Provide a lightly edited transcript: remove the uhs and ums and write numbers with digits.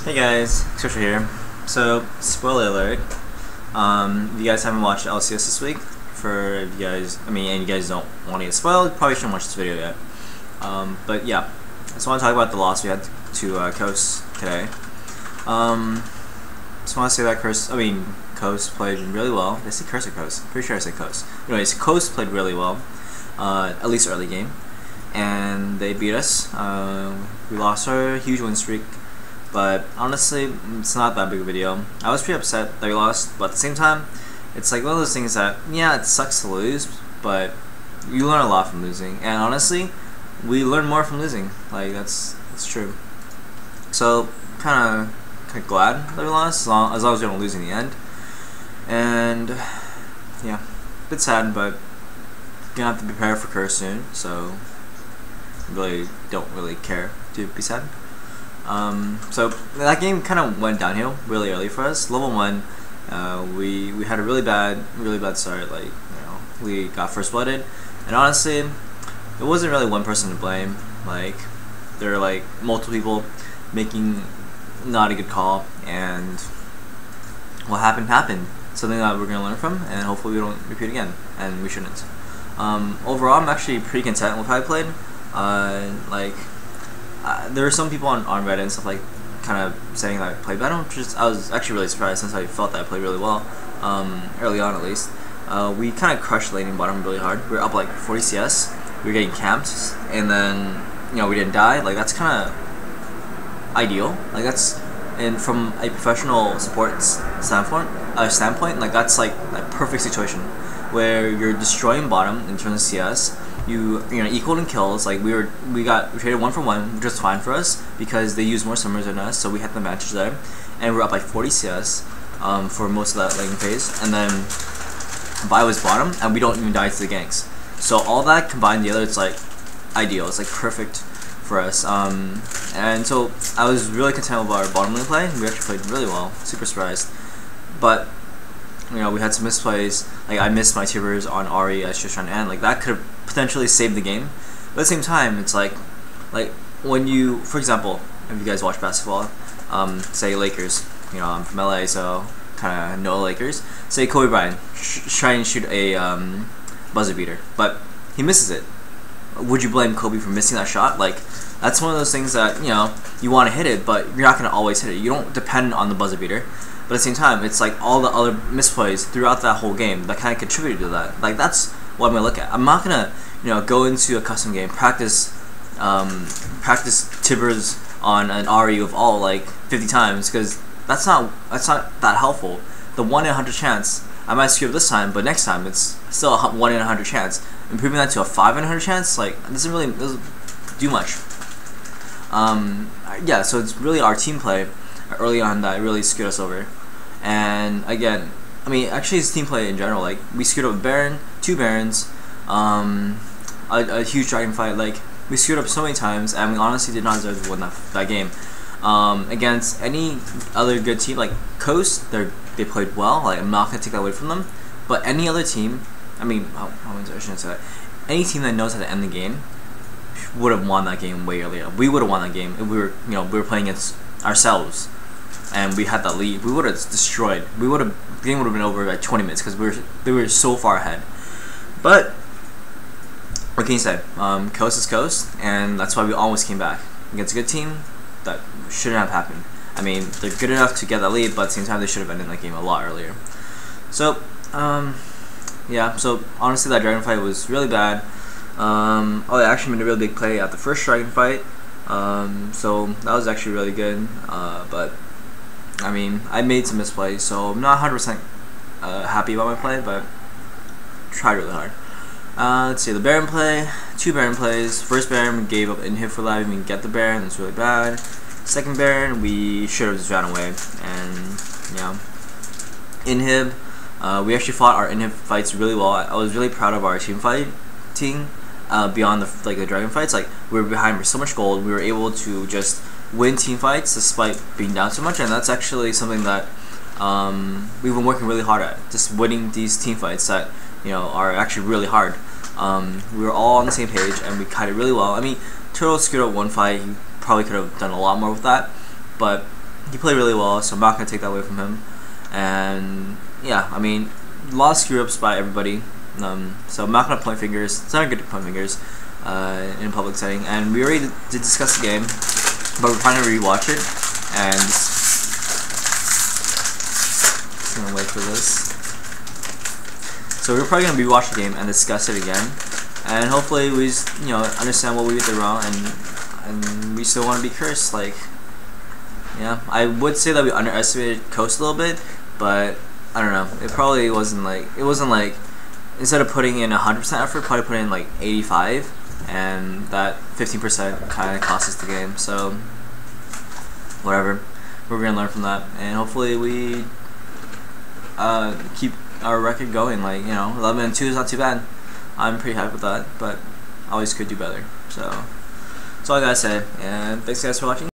Hey guys, Xpecial here. So, spoiler alert. If you guys haven't watched LCS this week, and you guys don't want to get spoiled, probably shouldn't watch this video yet. But yeah, I just want to talk about the loss we had to Coast today. Just want to say that Coast played really well. Did I say Curse or Coast? Pretty sure I said Coast. Anyways, Coast played really well, at least early game, and they beat us. We lost our huge win streak. But honestly, it's not that big of a deal. I was pretty upset that we lost, but at the same time, it's like one of those things that, yeah, it sucks to lose, but you learn a lot from losing. And honestly, we learn more from losing. Like, that's true. So, kind of glad that we lost, as long as we don't lose in the end. And, yeah, a bit sad, but gonna have to prepare for Curse soon, so really don't really care to be sad. So that game kind of went downhill really early for us. Level 1, we had a really bad start. Like, we got first blooded, and honestly, it wasn't really one person to blame. Like, there were like multiple people making not a good call, and what happened. Something that we're gonna learn from, and hopefully we don't repeat again, and we shouldn't. Overall, I'm actually pretty content with how I played. There were some people on Reddit and stuff like kind of saying that I played better. I was actually really surprised since I felt that I played really well early on at least. We kind of crushed laning bottom really hard. We were up like 40 CS. We were getting camped, and then we didn't die. Like, that's kind of ideal. Like, and from a professional support standpoint, like that's like a perfect situation where you're destroying bottom in terms of CS. You equal in kills. Like, we traded 1 for 1, which was fine for us because they used more summers than us, so we had the advantage there. And we're up like 40 CS for most of that laning phase, and then Vi was bottom, and we don't even die to the ganks. So all that combined together, it's like ideal. It's like perfect for us. And so I was really content with our bottom lane play. We actually played really well. Super surprised, but we had some misplays. Like, I missed my tibers on Ahri as she was trying to end. Like, that could have potentially saved the game. But at the same time, it's like when you, for example, if you guys watch basketball, say Lakers. I'm from LA, so kind of know Lakers. Say Kobe Bryant trying to shoot a buzzer beater, but he misses it. Would you blame Kobe for missing that shot? Like, that's one of those things that you want to hit it, but you're not going to always hit it. You don't depend on the buzzer beater. But at the same time, it's like all the other misplays throughout that whole game that kind of contributed to that. Like, that's what I'm gonna look at. I'm not gonna, go into a custom game, practice tibbers on an Ahri of all like 50 times, because that's not that helpful. The 1 in 100 chance, I might screw up this time, but next time it's still a 1 in 100 chance. Improving that to a 5 in 100 chance, like, doesn't do much. Yeah, so it's really our team play early on that really screwed us over. And again, actually it's team play in general. Like, we screwed up a Baron, 2 Barons, a huge dragon fight. Like, we screwed up so many times, and we honestly did not deserve to win that game. Against any other good team, like Coast, they played well. Like, I'm not gonna take that away from them. But any other team, I shouldn't say that. Any team that knows how to end the game would have won that game way earlier. We would have won that game if we were playing against ourselves, and we had that lead. We would have destroyed. The game would have been over by 20 minutes because they were so far ahead. But what can you say? Coast is Coast, and that's why we always came back against a good team. That shouldn't have happened. They're good enough to get that lead, but at the same time, they should have ended that game a lot earlier. So, yeah. So honestly, that dragon fight was really bad. I actually made a really big play at the first dragon fight. So that was actually really good. But I made some misplays, so I'm not 100% happy about my play, but tried really hard. Let's see, the Baron play, 2 Baron plays. First Baron, we gave up inhib for live, we didn't get the Baron, that's really bad. Second Baron, we should have just ran away, and inhib, we actually fought our inhib fights really well. I was really proud of our team fighting beyond the dragon fights. Like, we were behind for so much gold, we were able to just win team fights despite being down so much, and that's actually something that we've been working really hard at, just winning these team fights that are actually really hard. We were all on the same page, and we kited really well. Turtle screwed up one fight. He probably could have done a lot more with that, but he played really well, so I'm not gonna take that away from him. And yeah, I mean, a lot of screw ups by everybody. So I'm not gonna point fingers. It's not good to point fingers in a public setting. And we already did discuss the game, but we're trying to rewatch it. And just gonna wait for this. So we're probably gonna rewatch the game and discuss it again. And hopefully we just, understand what we did wrong, and we still want to be cursed. Like, yeah, I would say that we underestimated Coast a little bit, but I don't know. It probably wasn't like instead of putting in 100% effort, probably put in like 85, and that 15% kind of cost us the game. So whatever, we're gonna learn from that, and hopefully we keep our record going. 11-2 is not too bad. I'm pretty happy with that, but always could do better. So that's all I gotta say, and thanks guys for watching.